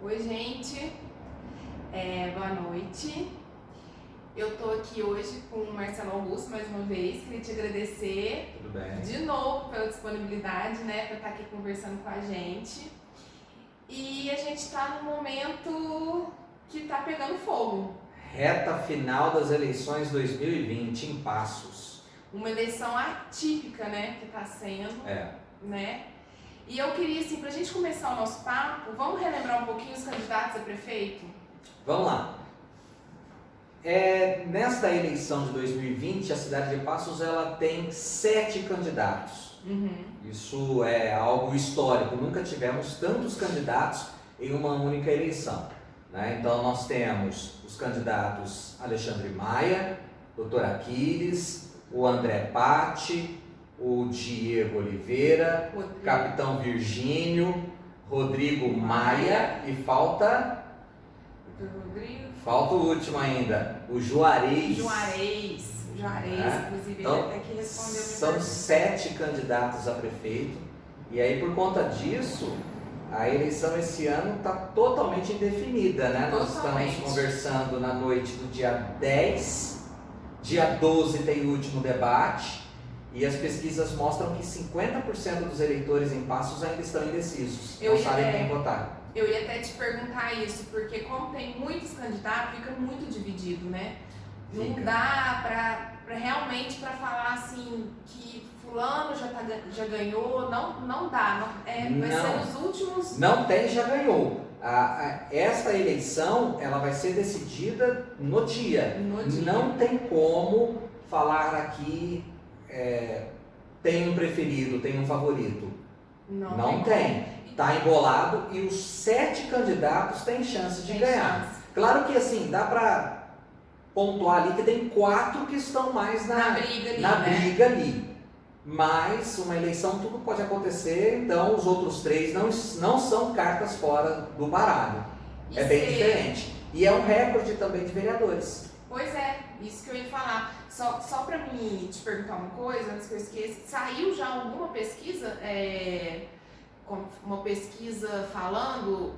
Oi, gente. Boa noite. Eu tô aqui hoje com o Marcelo Augusto mais uma vez. Queria te agradecer Tudo bem? de novo pela disponibilidade, né, para estar aqui conversando com a gente. E a gente tá num momento que tá pegando fogo. Reta final das eleições 2020 em Passos. Uma eleição atípica, né, que tá sendo, né? E eu queria, assim, pra gente começar o nosso papo, vamos relembrar um pouquinho os candidatos a prefeito? Vamos lá. Nesta eleição de 2020, a cidade de Passos ela tem 7 candidatos. Isso é algo histórico, nunca tivemos tantos candidatos em uma única eleição, né? Então nós temos os candidatos Alexandre Maia, Dr. Aquiles, o André Patti, o Diego Oliveira, Capitão Virgínio, Rodrigo Maia e falta o último ainda, o Juarez. Juarez, inclusive, então, ele até que respondeu. São 7 candidatos a prefeito e aí por conta disso a eleição esse ano está totalmente indefinida, né? Nós estamos conversando na noite do dia 10, dia 12 tem o último debate e as pesquisas mostram que 50% dos eleitores em Passos ainda estão indecisos, não sabem quem votar. Eu ia até te perguntar isso, porque como tem muitos candidatos, fica muito dividido, né? Não dá pra realmente para falar assim que fulano já ganhou, não dá, vai ser nos últimos... Não tem, já ganhou. Esta eleição ela vai ser decidida no dia. Não tem como falar aqui tem um preferido, tem um favorito. Não tem. Está embolado e os 7 candidatos têm chance de ganhar. Claro que assim, dá para pontuar ali que tem 4 que estão mais na briga ali. Mas uma eleição tudo pode acontecer, então os outros 3 não são cartas fora do baralho. É bem diferente. E é um recorde também de vereadores. Pois é, isso que eu ia falar. Só para mim te perguntar uma coisa, antes que eu esqueça, saiu já alguma pesquisa... uma pesquisa falando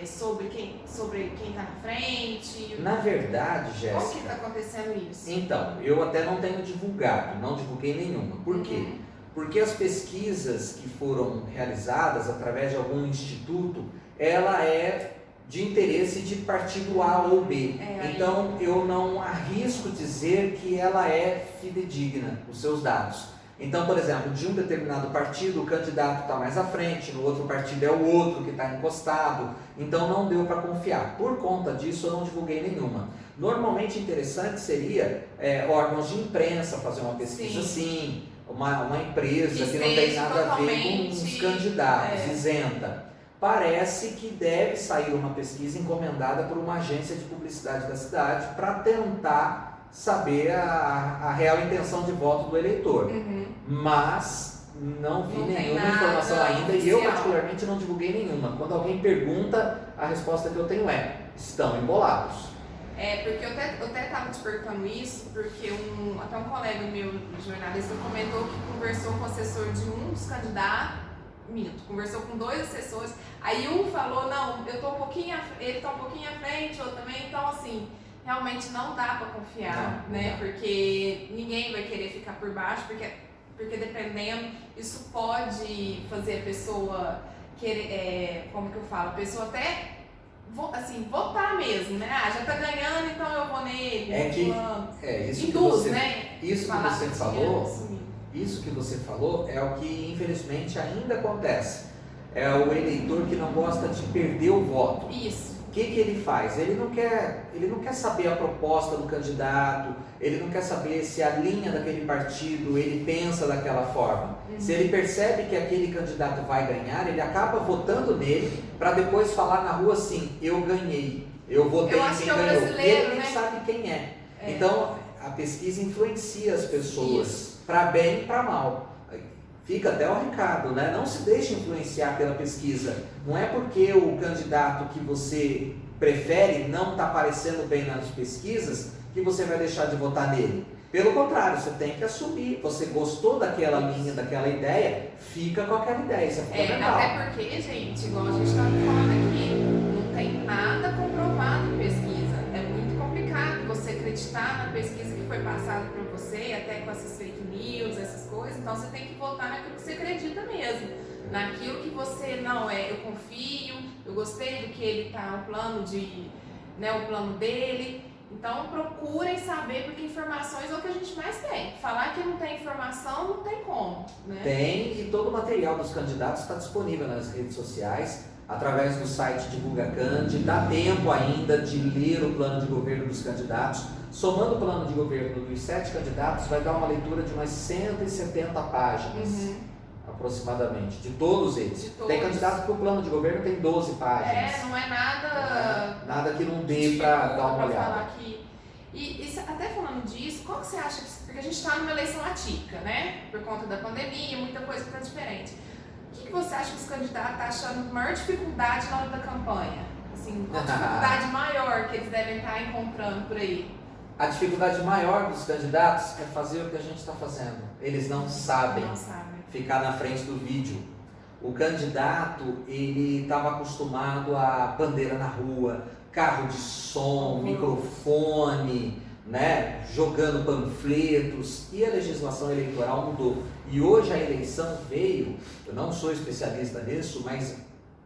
sobre quem está na frente? Na verdade, Jéssica... Como que está acontecendo isso? Então, eu até não tenho divulgado, não divulguei nenhuma. Por quê? Porque as pesquisas que foram realizadas através de algum instituto, ela é de interesse de partido A ou B. Então, eu não arrisco dizer que ela é fidedigna, os seus dados. Então, por exemplo, de um determinado partido, o candidato está mais à frente, no outro partido é o outro que está encostado, então não deu para confiar. Por conta disso, eu não divulguei nenhuma. Normalmente, interessante seria órgãos de imprensa fazer uma pesquisa assim, uma empresa que não tem nada a ver com os candidatos, isenta. Parece que deve sair uma pesquisa encomendada por uma agência de publicidade da cidade para tentar saber a real intenção de voto do eleitor. Mas não vi nenhuma informação ainda e eu particularmente não divulguei nenhuma. Quando alguém pergunta, a resposta que eu tenho estão embolados. Porque eu até estava te perguntando isso, porque até um colega meu, jornalista, comentou que conversou com o assessor de um dos candidatos, conversou com 2 assessores, aí um falou, não, ele está um pouquinho à frente, outro também, então assim... Realmente não dá para confiar, né? Porque ninguém vai querer ficar por baixo, porque dependendo, isso pode fazer a pessoa querer, como que eu falo, a pessoa até assim, votar mesmo, né? Já tá ganhando, então eu vou nele. Isso que você falou é o que infelizmente ainda acontece. É o eleitor que não gosta de perder o voto. Isso. O que ele faz? Ele não quer saber a proposta do candidato, ele não quer saber se a linha daquele partido ele pensa daquela forma. Se ele percebe que aquele candidato vai ganhar, ele acaba votando nele para depois falar na rua assim, eu ganhei, eu votei em quem ganhou. E ele nem sabe quem é. Então a pesquisa influencia as pessoas para bem e para mal. Fica até o recado, né? Não se deixe influenciar pela pesquisa. Não é porque o candidato que você prefere não está aparecendo bem nas pesquisas que você vai deixar de votar nele. Pelo contrário, você tem que assumir. Você gostou daquela linha, daquela ideia, fica com aquela ideia. Isso é fundamental. Até porque, gente, igual a gente estava falando aqui, não tem foi passado para você, até com essas fake news, essas coisas, então você tem que votar naquilo que você acredita mesmo. Naquilo que você, não, eu confio, eu gostei do que ele tá, o plano dele. Então procurem saber, porque informações é o que a gente mais tem. Falar que não tem informação, não tem como, né? Tem, e todo o material dos candidatos está disponível nas redes sociais, através do site Divulga Candi. Dá tempo ainda de ler o plano de governo dos candidatos. Somando o plano de governo dos 7 candidatos, vai dar uma leitura de umas 170 páginas, aproximadamente, de todos eles. De todos. Tem candidato que o plano de governo tem 12 páginas. Não é nada... Nada que não dê para dar uma olhada. Falar aqui. E até falando disso, qual que você acha porque a gente está numa eleição atípica, né? Por conta da pandemia, muita coisa está diferente. O que você acha que os candidatos estão achando maior dificuldade na hora da campanha? Assim, qual a dificuldade maior que eles devem estar encontrando por aí? A dificuldade maior dos candidatos é fazer o que a gente está fazendo. Eles não sabem ficar na frente do vídeo. O candidato, ele estava acostumado a bandeira na rua, carro de som, microfone, né, jogando panfletos, e a legislação eleitoral mudou. E hoje a eleição veio, eu não sou especialista nisso, mas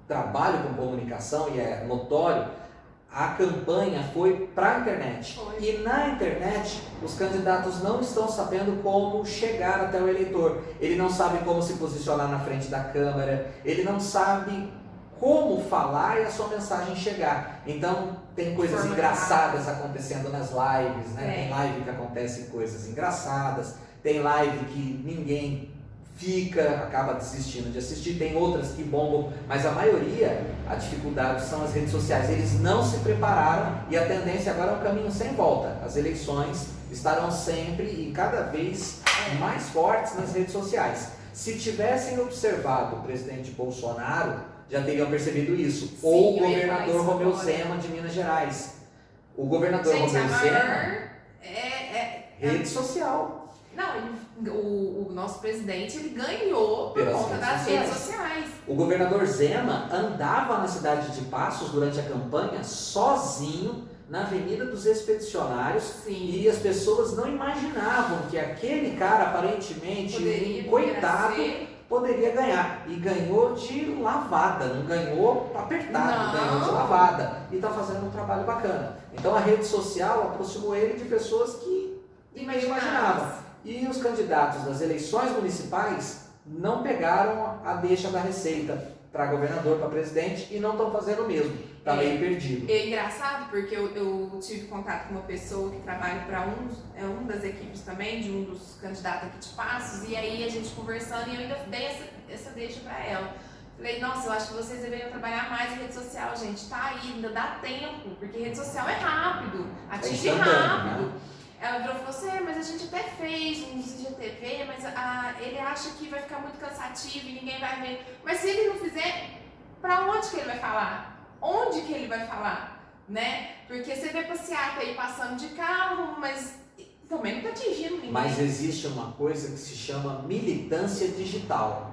trabalho com comunicação e é notório, a campanha foi para a internet. E na internet, os candidatos não estão sabendo como chegar até o eleitor. Ele não sabe como se posicionar na frente da câmera, ele não sabe como falar e a sua mensagem chegar. Então, tem coisas engraçadas acontecendo nas lives, né? Tem live que acontecem coisas engraçadas, tem live que ninguém acaba desistindo de assistir, tem outras que bombam, mas a maioria, a dificuldade são as redes sociais. Eles não se prepararam e a tendência agora é um caminho sem volta. As eleições estarão sempre e cada vez mais fortes nas redes sociais. Se tivessem observado o presidente Bolsonaro, já teriam percebido isso. Sim, ou o governador Romeu Zema de Minas Gerais. O governador Romeu Zema, rede social. Não, o nosso presidente, ele ganhou por conta das redes sociais. O governador Zema andava na cidade de Passos durante a campanha sozinho na Avenida dos Expedicionários. Sim. E as pessoas não imaginavam que aquele cara, aparentemente, um coitado, poderia ganhar. E ganhou de lavada, não ganhou apertado, ganhou de lavada. E está fazendo um trabalho bacana. Então a rede social aproximou ele de pessoas que ninguém imaginava. E os candidatos das eleições municipais não pegaram a deixa da receita para governador, para presidente, e não estão fazendo o mesmo. Está meio perdido. É engraçado porque eu tive contato com uma pessoa que trabalha para um das equipes também, de um dos candidatos aqui de Passos, e aí a gente conversando e eu ainda dei essa deixa para ela. Falei, nossa, eu acho que vocês deveriam trabalhar mais em rede social, gente. Tá aí, ainda dá tempo, porque rede social é rápido, atinge rápido. Né? Ela virou e falou assim, mas a gente até fez uns IGTV, mas ele acha que vai ficar muito cansativo e ninguém vai ver. Mas se ele não fizer, para onde que ele vai falar? Onde que ele vai falar? Né? Porque você vê passeata aí passando de carro, mas também não está atingindo ninguém. Mas existe uma coisa que se chama militância digital.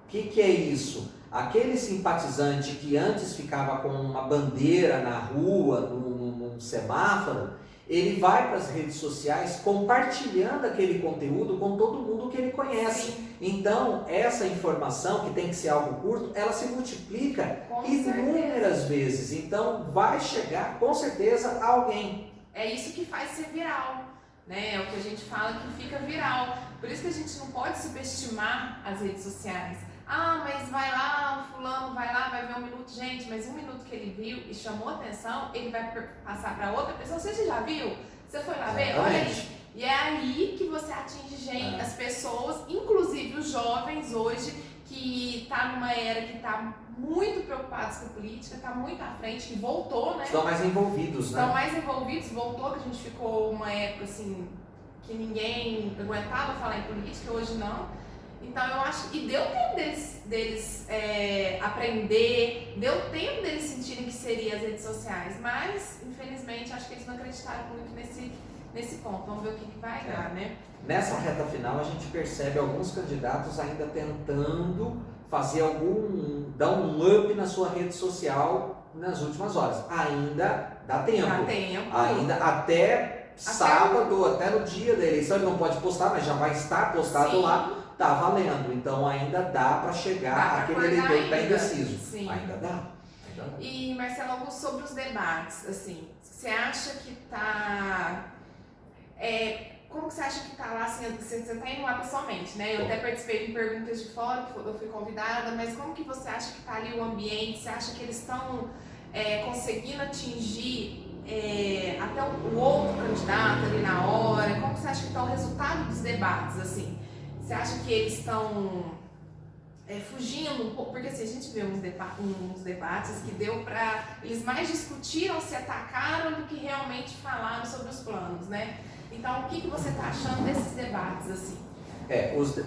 O que é isso? Aquele simpatizante que antes ficava com uma bandeira na rua, num semáforo, ele vai para as redes sociais compartilhando aquele conteúdo com todo mundo que ele conhece. Sim. Então, essa informação, que tem que ser algo curto, ela se multiplica inúmeras vezes. Então, vai chegar com certeza a alguém. É isso que faz ser viral, né? É o que a gente fala que fica viral. Por isso que a gente não pode subestimar as redes sociais. Ah, mas vai lá, o fulano vai lá, vai ver 1 minuto. Gente, mas 1 minuto que ele viu e chamou atenção, ele vai passar para outra pessoa. Você já viu? Você foi lá ver? Olha aí. E é aí que você atinge gente, as pessoas, inclusive os jovens hoje, que tá numa era que tá muito preocupados com a política, tá muito à frente, que voltou, né? Estão mais envolvidos, Estão mais envolvidos, voltou, que a gente ficou uma época assim, que ninguém aguentava falar em política, hoje não. Então eu acho que deu tempo deles aprender, deu tempo deles sentirem que seriam as redes sociais, mas infelizmente acho que eles não acreditaram muito nesse ponto. Vamos ver o que vai dar, né? Nessa reta final a gente percebe alguns candidatos ainda tentando fazer dar um up na sua rede social nas últimas horas. Ainda dá tempo. Dá tempo. Ainda até sábado ou até no dia da eleição, ele não pode postar, mas já vai estar postado Sim. lá, tá valendo. Então ainda dá para chegar àquele eleitor que está indeciso. Sim. Ainda dá. E, Marcelo, sobre os debates, assim, você acha que tá... como que você acha que tá lá, assim, você tá indo lá pessoalmente, né? Eu até participei de perguntas de fora, eu fui convidada, mas como que você acha que tá ali o ambiente? Você acha que eles estão conseguindo atingir até o outro candidato ali na hora? Como que você acha que tá o resultado dos debates, assim? Você acha que eles estão fugindo um pouco? Porque assim, a gente vê uns debates que deu pra... Eles mais discutiram, se atacaram do que realmente falaram sobre os planos, né? Então, o que você está achando desses debates, assim?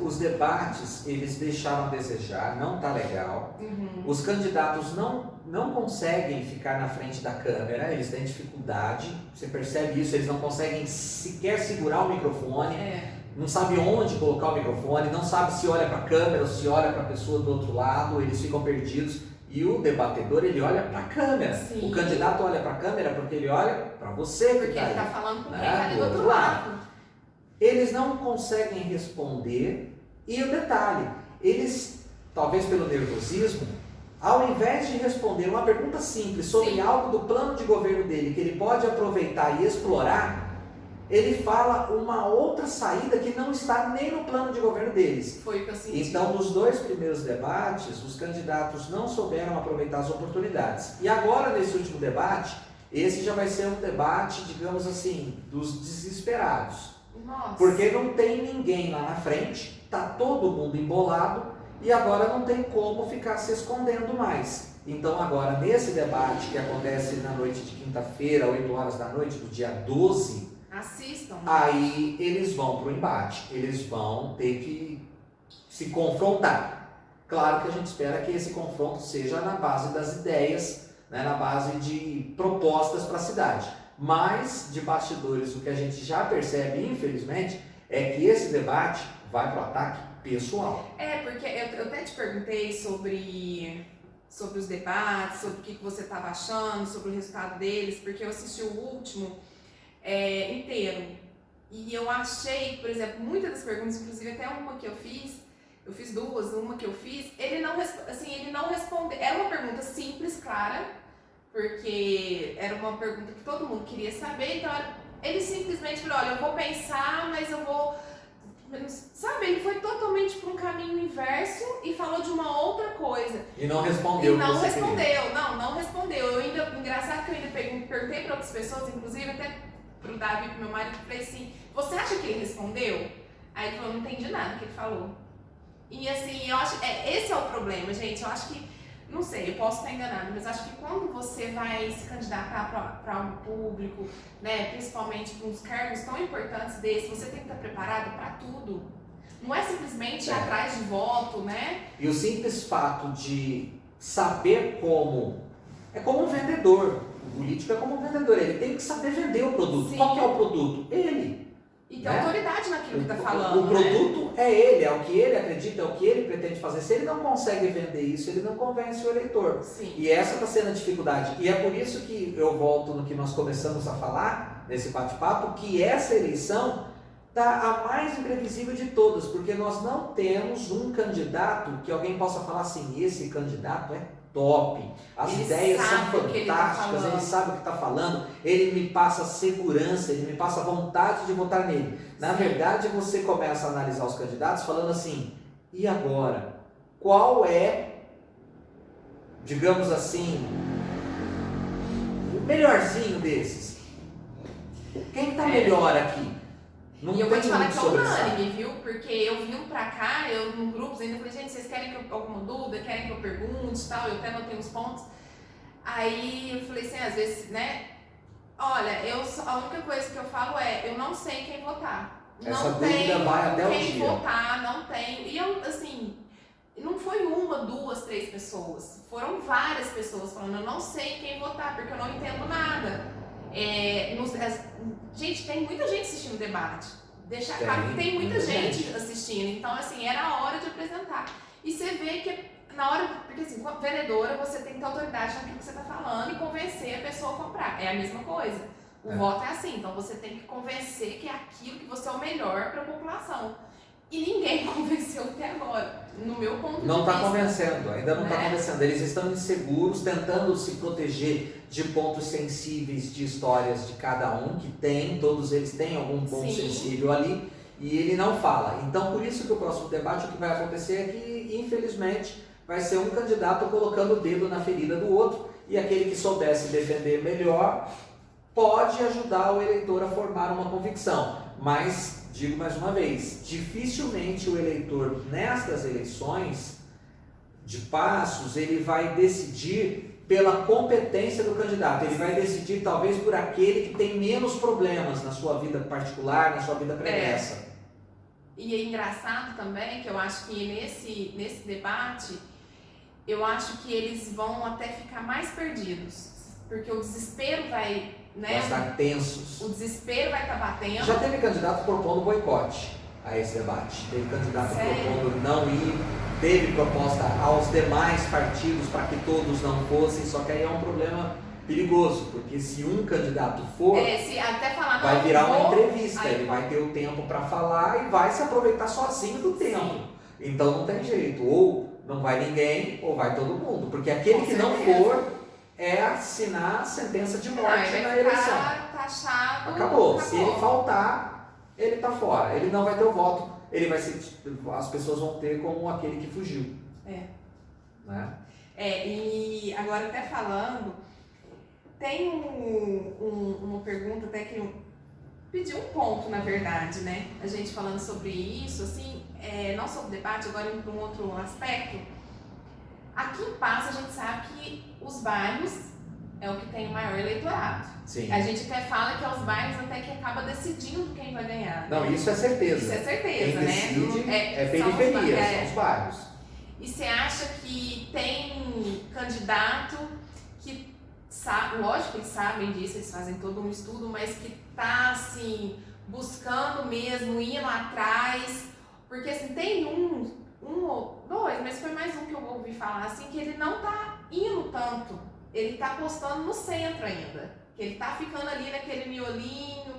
Os debates, eles deixaram a desejar, não tá legal. Os candidatos não conseguem ficar na frente da câmera, eles têm dificuldade, você percebe isso, eles não conseguem sequer segurar o microfone, não sabe onde colocar o microfone, não sabe se olha para a câmera ou se olha para a pessoa do outro lado, eles ficam perdidos. E o debatedor, ele olha para a câmera. Sim. O candidato olha para a câmera porque ele olha para você. Porque ele está falando com quem está ali do outro lado. Eles não conseguem responder. E o detalhe, eles, talvez pelo nervosismo, ao invés de responder uma pergunta simples sobre Sim. algo do plano de governo dele, que ele pode aproveitar e explorar, ele fala uma outra saída que não está nem no plano de governo deles. Foi o que eu senti. Então, nos 2 primeiros debates, os candidatos não souberam aproveitar as oportunidades. E agora, nesse último debate, esse já vai ser um debate, digamos assim, dos desesperados. Nossa. Porque não tem ninguém lá na frente, está todo mundo embolado e agora não tem como ficar se escondendo mais. Então, agora, nesse debate que acontece na noite de quinta-feira, 8 horas da noite, do dia 12... Assistam. Aí eles vão para o embate, eles vão ter que se confrontar. Claro que a gente espera que esse confronto seja na base das ideias, né, na base de propostas para a cidade. Mas, de bastidores, o que a gente já percebe, infelizmente, é que esse debate vai para o ataque pessoal. Porque eu até te perguntei sobre os debates, sobre o que você estava achando, sobre o resultado deles, porque eu assisti o último... inteiro. E eu achei, por exemplo, muitas das perguntas, inclusive até uma que eu fiz 2, uma que eu fiz, ele não respondeu. Era uma pergunta simples, clara, porque era uma pergunta que todo mundo queria saber, então ele simplesmente falou, olha, eu vou pensar, mas eu vou... Sabe, ele foi totalmente para um caminho inverso e falou de uma outra coisa. E não respondeu. Não respondeu. Engraçado que eu ainda perguntei para outras pessoas, inclusive até pro Davi, pro meu marido, falei assim, você acha que ele respondeu? Aí ele falou, não entendi nada que ele falou. E assim, eu acho, esse é o problema, gente, eu acho que, não sei, eu posso estar enganada, mas acho que quando você vai se candidatar para algo público, né, principalmente para uns cargos tão importantes desses, você tem que estar preparado para tudo. Não é simplesmente ir atrás de voto, né? E o simples fato de saber como, é como um vendedor. O político é como um vendedor, ele tem que saber vender o produto. Sim. Qual que é o produto? Ele. E tem autoridade naquilo que está falando. O produto é ele, é o que ele acredita, é o que ele pretende fazer. Se ele não consegue vender isso, ele não convence o eleitor. Sim. E essa está sendo a dificuldade. E é por isso que eu volto no que nós começamos a falar, nesse bate-papo, que essa eleição está a mais imprevisível de todas, porque nós não temos um candidato que alguém possa falar assim, esse candidato é top, as ideias são fantásticas, ele sabe o que está falando, ele me passa segurança, ele me passa vontade de votar nele. Na verdade, você começa a analisar os candidatos falando assim, e agora? Qual é, digamos assim, o melhorzinho desses? Quem está melhor aqui? Não e eu vou te falar que é unânime, viu? Porque eu vim pra cá, eu num grupos ainda falei, gente, vocês querem que eu alguma dúvida, querem que eu pergunte e tal, eu até anotei uns pontos. Aí eu falei assim, às vezes, né? Olha, a única coisa que eu falo é, eu não sei quem votar. Essa não dúvida vai até o dia. Quem votar, não tem. E eu, assim, não foi 1, 2, 3 pessoas. Foram várias pessoas falando, eu não sei quem votar, porque eu não entendo nada. Gente, tem muita gente assistindo o debate. Deixar claro que tem muita gente assistindo. Então, assim, era a hora de apresentar. E você vê que na hora, porque assim, como vendedora, você tem que ter autoridade naquilo que você está falando e convencer a pessoa a comprar. É a mesma coisa. O voto é assim, então você tem que convencer que é aquilo que você é o melhor para a população. E ninguém convenceu até agora, no meu ponto de vista. Não está convencendo, ainda não está convencendo. Eles estão inseguros, tentando se proteger de pontos sensíveis de histórias de cada um, que tem, todos eles têm algum ponto sensível ali, e ele não fala. Então, por isso que o próximo debate, o que vai acontecer é que, infelizmente, vai ser um candidato colocando o dedo na ferida do outro, e aquele que soubesse defender melhor pode ajudar o eleitor a formar uma convicção. Mas, digo mais uma vez, dificilmente o eleitor nestas eleições de Passos, ele vai decidir pela competência do candidato, ele vai decidir talvez por aquele que tem menos problemas na sua vida particular, na sua vida pregressa. E é engraçado também que eu acho que nesse debate, eu acho que eles vão até ficar mais perdidos, porque o desespero vai... Vai estar tensos. O desespero vai estar batendo. Já teve candidato propondo boicote a esse debate. Teve candidato propondo não ir. Teve proposta aos demais partidos para que todos não fossem. Só que aí é um problema perigoso, porque se um candidato for, se até falar, vai virar uma entrevista. Ele vai ter o tempo para falar e vai se aproveitar sozinho do tempo. Sim. Então não tem jeito. Ou não vai ninguém, ou vai todo mundo. Porque aquele que não for... é assinar a sentença de morte na eleição. Taxado, acabou. Se ele faltar, ele está fora. Ele não vai ter o voto. Ele vai ser, as pessoas vão ter como aquele que fugiu. Né? E agora até falando, tem uma pergunta até que eu pedi um ponto, na verdade, né? A gente falando sobre isso, assim, não sobre o debate, agora indo para um outro aspecto. Aqui em Passos a gente sabe que os bairros é o que tem o maior eleitorado. Sim. A gente até fala que é os bairros até que acaba decidindo quem vai ganhar. Não, isso é certeza. Isso é certeza, quem decide periferia, são os bairros. E você acha que tem candidato que sabe, lógico que eles sabem disso, eles fazem todo um estudo, mas que tá assim, buscando mesmo, ir lá atrás, porque assim, tem um ou dois, mas foi mais um que eu ouvi falar assim, que ele não tá indo tanto, ele tá apostando no centro ainda, que ele tá ficando ali naquele miolinho,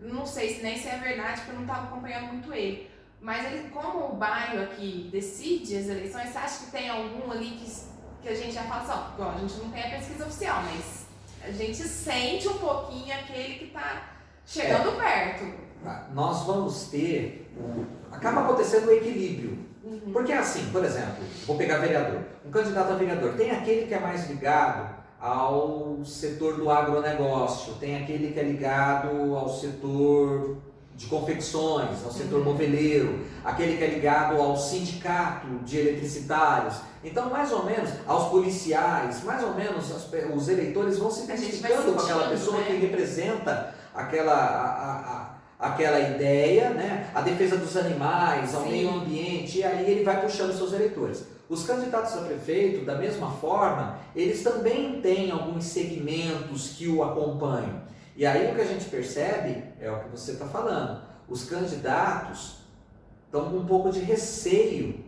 não sei se nem se é verdade, porque eu não tava acompanhando muito ele, mas ele, como o bairro aqui decide as eleições, você acha que tem algum ali que a gente já fala assim, ó, a gente não tem a pesquisa oficial, mas a gente sente um pouquinho aquele que tá chegando perto. Nós vamos ter, acaba acontecendo o equilíbrio. Porque assim, por exemplo, vou pegar vereador. Um candidato a vereador, tem aquele que é mais ligado ao setor do agronegócio, tem aquele que é ligado ao setor de confecções, ao setor moveleiro, aquele que é ligado ao sindicato de eletricitários. Então, mais ou menos, aos policiais, mais ou menos, os eleitores vão se identificando com aquela pessoa, né, que representa aquela ideia, né? A defesa dos animais, ao meio ambiente, e aí ele vai puxando seus eleitores. Os candidatos a prefeito, da mesma forma, eles também têm alguns segmentos que o acompanham. E aí o que a gente percebe é o que você está falando. Os candidatos estão com um pouco de receio,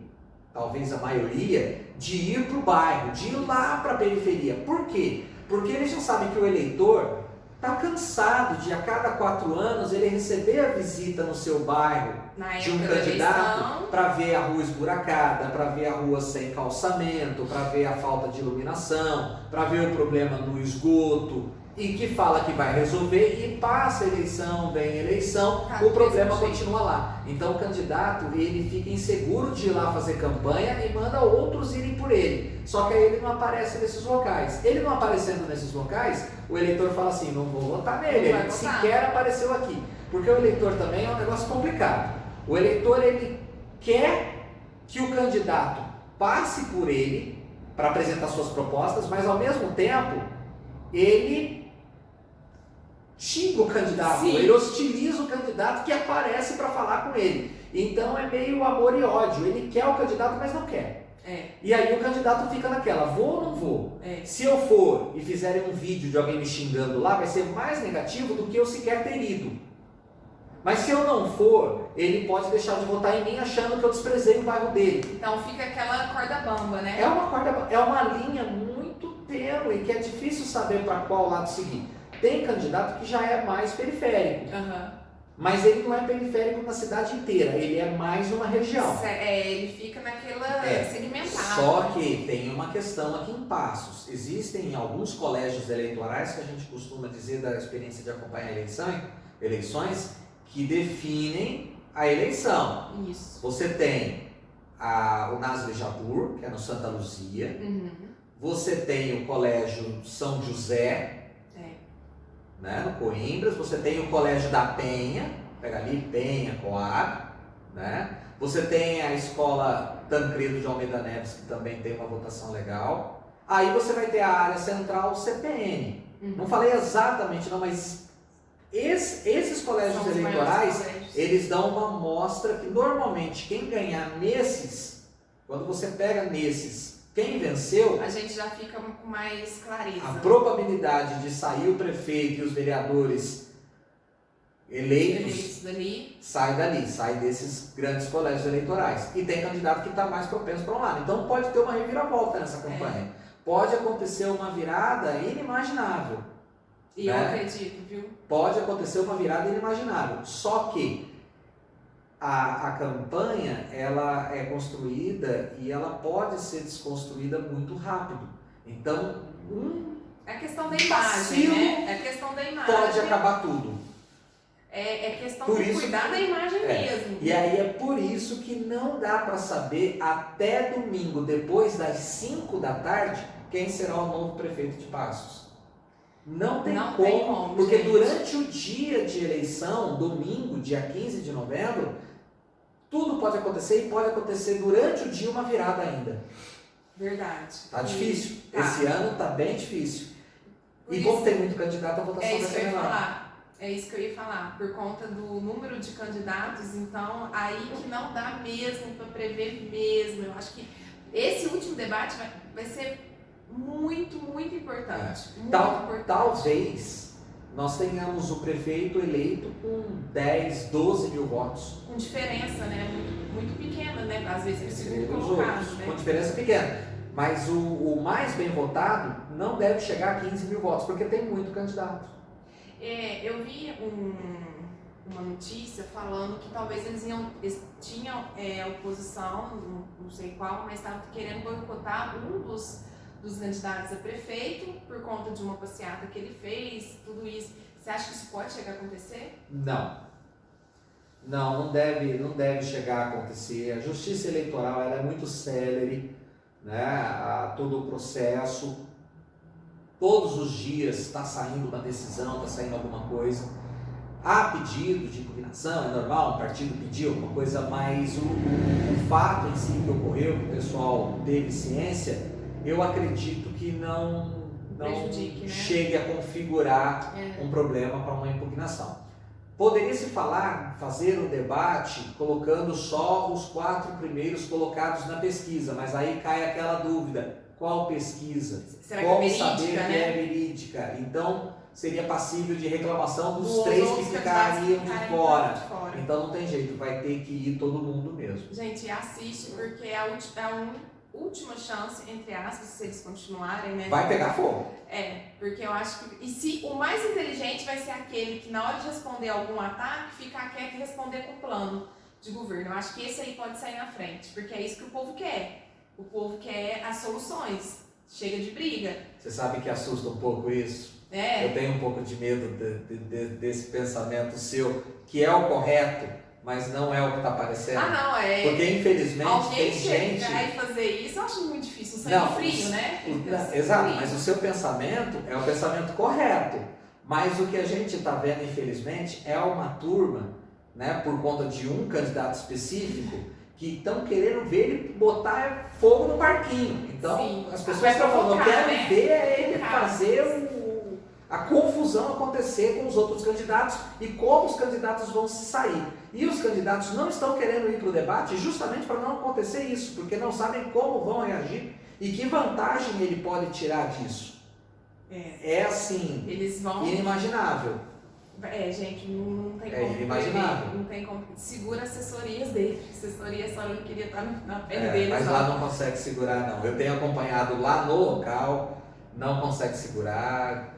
talvez a maioria, de ir para o bairro, de ir lá para a periferia. Por quê? Porque eles já sabem que o eleitor está cansado de a cada 4 anos ele receber a visita no seu bairro de um candidato para ver a rua esburacada, para ver a rua sem calçamento, para ver a falta de iluminação, para ver o problema do esgoto, e que fala que vai resolver e passa a eleição, vem a eleição, o problema continua lá. Então o candidato ele fica inseguro de ir lá fazer campanha e manda outros irem por ele. Só que aí ele não aparece nesses locais. Ele não aparecendo nesses locais, o eleitor fala assim, não vou votar nele, ele sequer apareceu aqui. Porque o eleitor também é um negócio complicado. O eleitor ele quer que o candidato passe por ele para apresentar suas propostas, mas ao mesmo tempo ele xinga o candidato, ele hostiliza o candidato que aparece para falar com ele. Então é meio amor e ódio. Ele quer o candidato, mas não quer. E aí o candidato fica naquela, vou ou não vou? Se eu for e fizerem um vídeo de alguém me xingando lá, vai ser mais negativo do que eu sequer ter ido. Mas se eu não for, ele pode deixar de votar em mim achando que eu desprezei o bairro dele. Então fica aquela corda bamba, né? É uma linha muito tênue, que é difícil saber para qual lado seguir. Tem candidato que já é mais periférico, mas ele não é periférico na cidade inteira, ele é mais numa região. Ele fica naquela segmentada. Só que tem uma questão aqui em Passos. Existem alguns colégios eleitorais que a gente costuma dizer da experiência de acompanhar eleições que definem a eleição. Isso. Você tem o Nasle Jabur, que é no Santa Luzia. Você tem o Colégio São José, né, no Coimbras. Você tem o Colégio da Penha, pega ali Penha, Coab, né? Você tem a Escola Tancredo de Almeida Neves, que também tem uma votação legal. Aí você vai ter a área central CPN. Não falei exatamente não, mas esses colégios eleitorais, eles dão uma amostra que normalmente quem ganhar nesses, quando você pega nesses, quem venceu, a gente já fica com mais clareza. A probabilidade de sair o prefeito e os vereadores eleitos dali. sai desses grandes colégios eleitorais. E tem candidato que está mais propenso para um lado. Então pode ter uma reviravolta nessa campanha. Pode acontecer uma virada inimaginável. E eu acredito, viu? Pode acontecer uma virada inimaginável. Só que a campanha, ela é construída e ela pode ser desconstruída muito rápido. Então, é questão da imagem, né? É questão da imagem. Pode acabar tudo. É questão de cuidar da imagem mesmo. E aí é por isso que não dá para saber até domingo, depois das 5 da tarde, quem será o novo prefeito de Passos. Não tem como, porque gente, durante o dia de eleição, domingo, dia 15 de novembro, tudo pode acontecer e pode acontecer durante o dia uma virada ainda. Verdade. Tá difícil. Esse ano tá bem difícil. E como tem muito candidato, a votação vai ser menor. É isso que eu ia falar. Por conta do número de candidatos, então, aí que não dá mesmo para prever mesmo. Eu acho que esse último debate vai ser muito, muito importante. Importante. Talvez nós tenhamos o prefeito eleito com 10, 12 mil votos. Com diferença, né? Muito pequena, né? Às vezes para o segundo colocado, né? Com diferença pequena. Mas o mais bem votado não deve chegar a 15 mil votos, porque tem muito candidato. Eu vi uma notícia falando que talvez eles tinham oposição, não sei qual, mas estavam querendo boicotar um dos candidatos a prefeito por conta de uma passeata que ele fez, tudo isso. Você acha que isso pode chegar a acontecer? Não deve chegar a acontecer. A justiça eleitoral ela é muito célere, né? Todo o processo, todos os dias está saindo uma decisão, está saindo alguma coisa. Há pedido de impugnação, é normal, um partido pediu alguma coisa, mas o fato em si que ocorreu, que o pessoal teve ciência, eu acredito que não chegue a configurar um problema para uma impugnação. Poderia-se fazer um debate colocando só os 4 primeiros colocados na pesquisa, mas aí cai aquela dúvida, qual pesquisa? Será Como que é verídica, saber que é verídica? Então, seria passível de reclamação dos 3 que ficariam de fora. Então não tem jeito, vai ter que ir todo mundo mesmo. Gente, assiste, porque é a última chance, entre aspas, se eles continuarem, né? Vai pegar fogo. Porque eu acho que... E se o mais inteligente vai ser aquele que na hora de responder algum ataque, ficar quieto e responder com plano de governo. Eu acho que esse aí pode sair na frente, porque é isso que o povo quer. O povo quer as soluções. Chega de briga. Você sabe que assusta um pouco isso? Eu tenho um pouco de medo desse pensamento seu, que é o correto, mas não é o que está aparecendo. Porque infelizmente alguém tem gente... chegar e fazer isso, eu acho muito difícil. Sangue frio, né? Exato, mas o seu pensamento é o pensamento correto. Mas o que a gente está vendo, infelizmente, é uma turma, né, por conta de um candidato específico, que estão querendo ver ele botar fogo no parquinho. Então, as pessoas estão falando, eu quero ver ele fazer a confusão acontecer com os outros candidatos e como os candidatos vão se sair. E os candidatos não estão querendo ir para o debate justamente para não acontecer isso, porque não sabem como vão reagir e que vantagem ele pode tirar disso. É assim, inimaginável. Gente, não tem como. Inimaginável. Não tem como. Segura assessorias dele. Assessoria só não queria estar na pele dele. Mas lá não consegue segurar, não. Eu tenho acompanhado lá no local, não consegue segurar.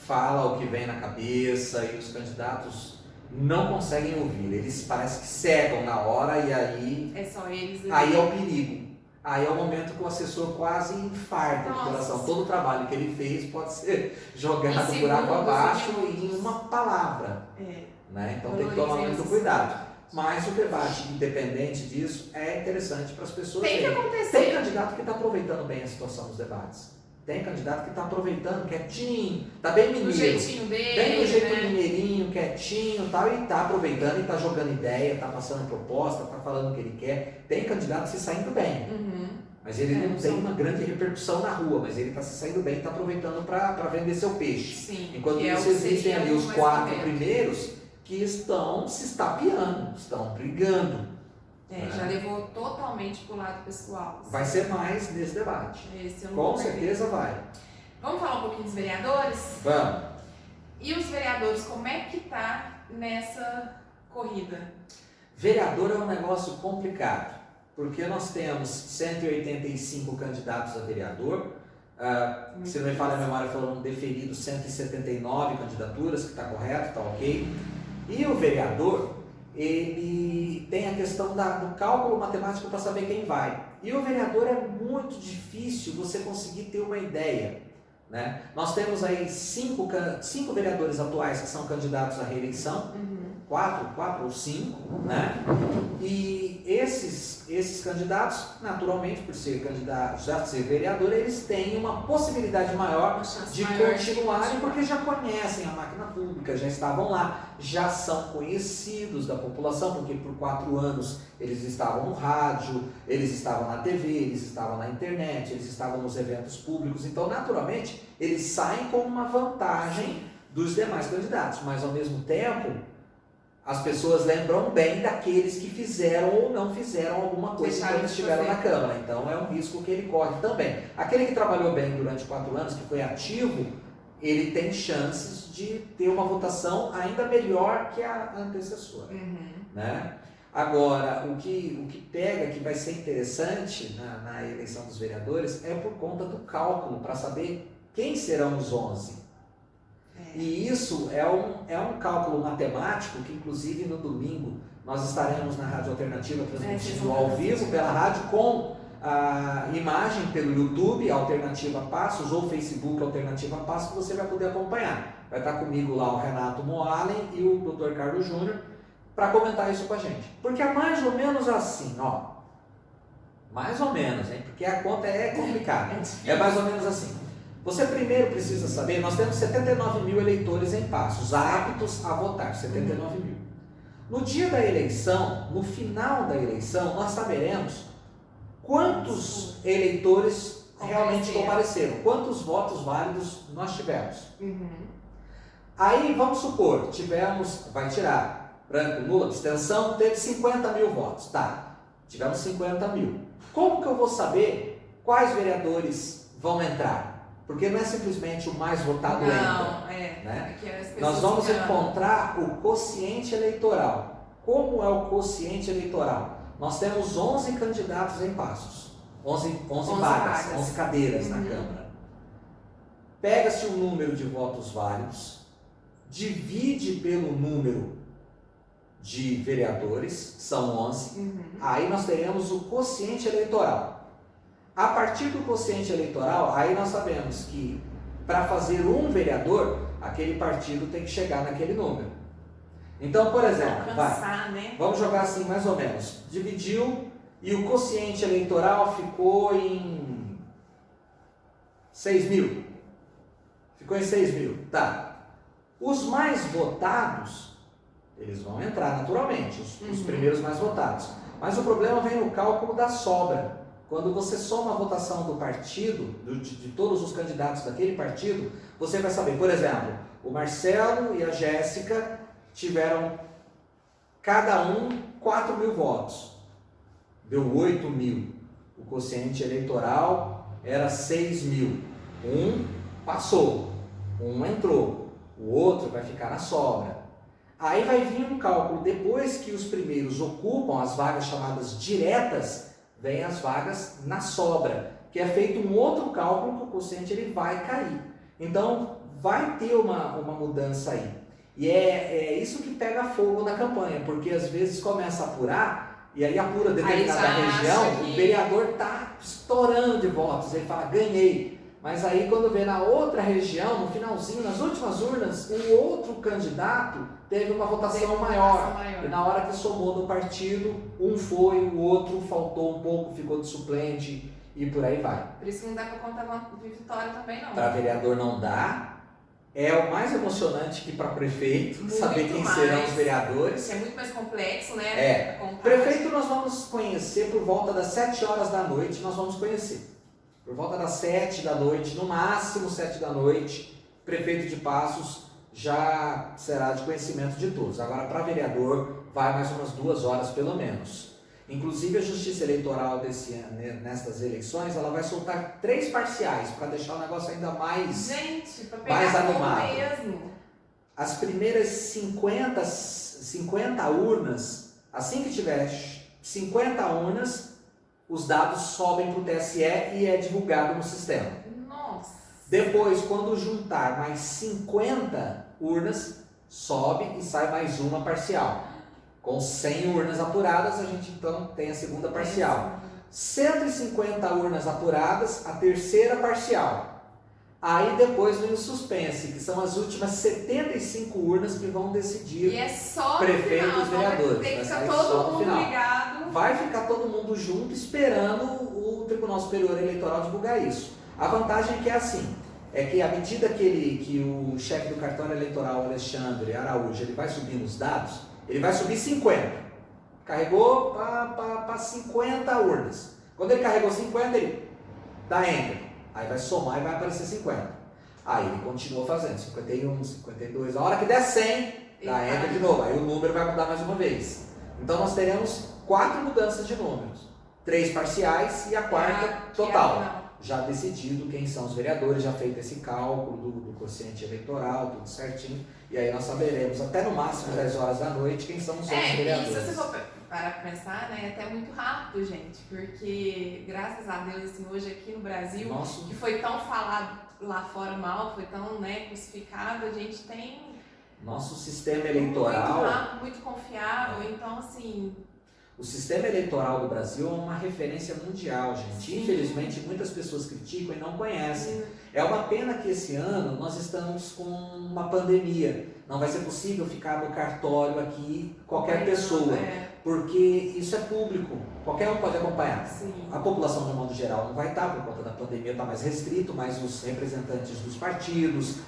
fala o que vem na cabeça e os candidatos não conseguem ouvir. Eles parecem que cegam na hora e aí... É só eles. Aí é o perigo. Aí é o momento que o assessor quase infarta do coração. Todo o trabalho que ele fez pode ser jogado por água abaixo em uma palavra. Né? Então tem que tomar muito cuidado. Mas o debate, independente disso, é interessante para as pessoas. Tem que acontecer. Tem candidato que está aproveitando bem a situação dos debates. Tem candidato que está aproveitando, quietinho, está bem mineiro. Do jeitinho dele, bem do jeito né? mineirinho, quietinho tal, e está aproveitando e está jogando ideia, está passando proposta, está falando o que ele quer. Tem candidato se saindo bem. Mas ele não tem uma grande repercussão na rua, mas ele está se saindo bem, está aproveitando para vender seu peixe. Sim, enquanto isso, existem ali os 4 primeiros que estão se estapeando, estão brigando. Já levou totalmente pro lado pessoal. Vai ser mais nesse debate. Esse eu não Com vou perder. certeza vai. Vamos falar um pouquinho dos vereadores? Vamos. E os vereadores, como é que tá nessa corrida? Vereador é um negócio complicado, porque nós temos 185 candidatos a vereador, se não me falha a memória, foram deferidos 179 candidaturas, que está correto, está ok. E o vereador, ele tem a questão do cálculo matemático para saber quem vai. E o vereador é muito difícil você conseguir ter uma ideia. Né? Nós temos aí 5 vereadores atuais que são candidatos à reeleição, 4 ou 5, né? E esses candidatos, naturalmente, por ser candidato, já ser vereador, eles têm uma possibilidade maior de continuarem, porque já conhecem a máquina pública, já estavam lá, já são conhecidos da população, porque por 4 anos eles estavam no rádio, eles estavam na TV, eles estavam na internet, eles estavam nos eventos públicos, então naturalmente eles saem com uma vantagem dos demais candidatos, mas ao mesmo tempo as pessoas lembram bem daqueles que fizeram ou não fizeram alguma coisa quando estiveram na Câmara. Então é um risco que ele corre também. Aquele que trabalhou bem durante 4 anos, que foi ativo, ele tem chances de ter uma votação ainda melhor que a antecessora. Né? Agora, o que pega, que vai ser interessante na eleição dos vereadores, é por conta do cálculo, para saber quem serão os 11. E isso é um cálculo matemático que, inclusive, no domingo nós estaremos na Rádio Alternativa transmitindo ao vivo pela rádio com a imagem pelo YouTube Alternativa Passos ou Facebook Alternativa Passos, que você vai poder acompanhar. Vai estar comigo lá o Renato Moalen e o Dr. Carlos Júnior para comentar isso com a gente. Porque é mais ou menos assim, ó. Mais ou menos, hein? Porque a conta é complicada. É mais ou menos assim. Você primeiro precisa saber, nós temos 79 mil eleitores em Passos, aptos a votar, 79 mil. No dia da eleição, no final da eleição, nós saberemos quantos eleitores realmente compareceram, quantos votos válidos nós tivemos. Aí, vamos supor, vai tirar branco, nulo, abstenção, teve 50 mil votos, tá, tivemos 50 mil. Como que eu vou saber quais vereadores vão entrar? Porque não é simplesmente o mais votado entra. Né? Nós vamos encontrar o quociente eleitoral. Como é o quociente eleitoral? Nós temos 11 candidatos em Passos, 11 vagas, 11 cadeiras na Câmara. Pega-se o número de votos válidos, divide pelo número de vereadores, são 11, aí nós teremos o quociente eleitoral. A partir do quociente eleitoral, aí nós sabemos que para fazer um vereador, aquele partido tem que chegar naquele número. Então, por exemplo, vamos jogar assim mais ou menos, dividiu e o quociente eleitoral ficou em 6 mil. Ficou em 6 mil, tá. Os mais votados, eles vão entrar naturalmente, os primeiros mais votados. Mas o problema vem no cálculo da sobra. Quando você soma a votação do partido, de todos os candidatos daquele partido, você vai saber, por exemplo, o Marcelo e a Jéssica tiveram cada um 4 mil votos. Deu 8 mil. O quociente eleitoral era 6 mil. Um passou, um entrou, o outro vai ficar na sobra. Aí vai vir um cálculo, depois que os primeiros ocupam as vagas chamadas diretas, vem as vagas na sobra, que é feito um outro cálculo que o quociente ele vai cair. Então, vai ter uma mudança aí. E é isso que pega fogo na campanha, porque às vezes começa a apurar, e aí apura determinada região, o vereador está estourando de votos, ele fala, ganhei. Mas aí quando vê na outra região, no finalzinho, nas últimas urnas, um outro candidato teve uma votação maior. E na hora que somou no partido, um foi, o outro faltou um pouco, ficou de suplente e por aí vai. Por isso não dá para contar uma vitória também não. Para vereador não dá. É o mais emocionante que para prefeito, muito saber quem serão os vereadores. É muito mais complexo, né? Prefeito nós vamos conhecer por volta das 7 horas da noite, nós vamos conhecer. Por volta das 7 da noite, no máximo 7 da noite, prefeito de Passos já será de conhecimento de todos. Agora, para vereador, vai mais umas 2 horas pelo menos. Inclusive, a Justiça Eleitoral desse ano, nestas eleições, ela vai soltar 3 parciais para deixar o negócio ainda mais, mais animado. Mesmo. As primeiras 50 urnas, assim que tiver 50 urnas, os dados sobem para o TSE e é divulgado no sistema. Nossa! Depois, quando juntar mais 50 urnas, sobe e sai mais uma parcial. Com 100 urnas apuradas, a gente então tem a segunda parcial. 150 urnas apuradas, a terceira parcial. Aí depois vem o suspense, que são as últimas 75 urnas que vão decidir prefeitos e vereadores. Vai ficar todo mundo ligado. Vai ficar todo mundo junto esperando o Tribunal Superior Eleitoral divulgar isso. A vantagem é que é assim, é que à medida que o chefe do cartório eleitoral, Alexandre Araújo, ele vai subindo os dados, ele vai subir 50. Carregou para 50 urnas. Quando ele carregou 50, ele dá enter. Aí vai somar e vai aparecer 50. Aí ele continua fazendo 51, 52. A hora que der 100, dá enter de novo. Aí o número vai mudar mais uma vez. Então nós teremos 4 mudanças de números. 3 parciais e a quarta total. Já decidido quem são os vereadores, já feito esse cálculo do quociente eleitoral, tudo certinho. E aí nós saberemos, até no máximo 10 horas da noite, quem são os outros vereadores. E se você for para pensar, né, é até muito rápido, gente, porque graças a Deus, assim, hoje aqui no Brasil, que foi tão falado lá fora mal, foi tão, né, crucificado, a gente tem... Nosso sistema eleitoral... Muito rápido, muito confiável, então, assim... O sistema eleitoral do Brasil é uma referência mundial, gente. Sim. Infelizmente, muitas pessoas criticam e não conhecem. É uma pena que esse ano nós estamos com uma pandemia. Não vai ser possível ficar no cartório aqui qualquer pessoa, porque isso é público. Qualquer um pode acompanhar. Sim. A população, de modo geral, não vai estar por conta da pandemia, está mais restrito, mas os representantes dos partidos,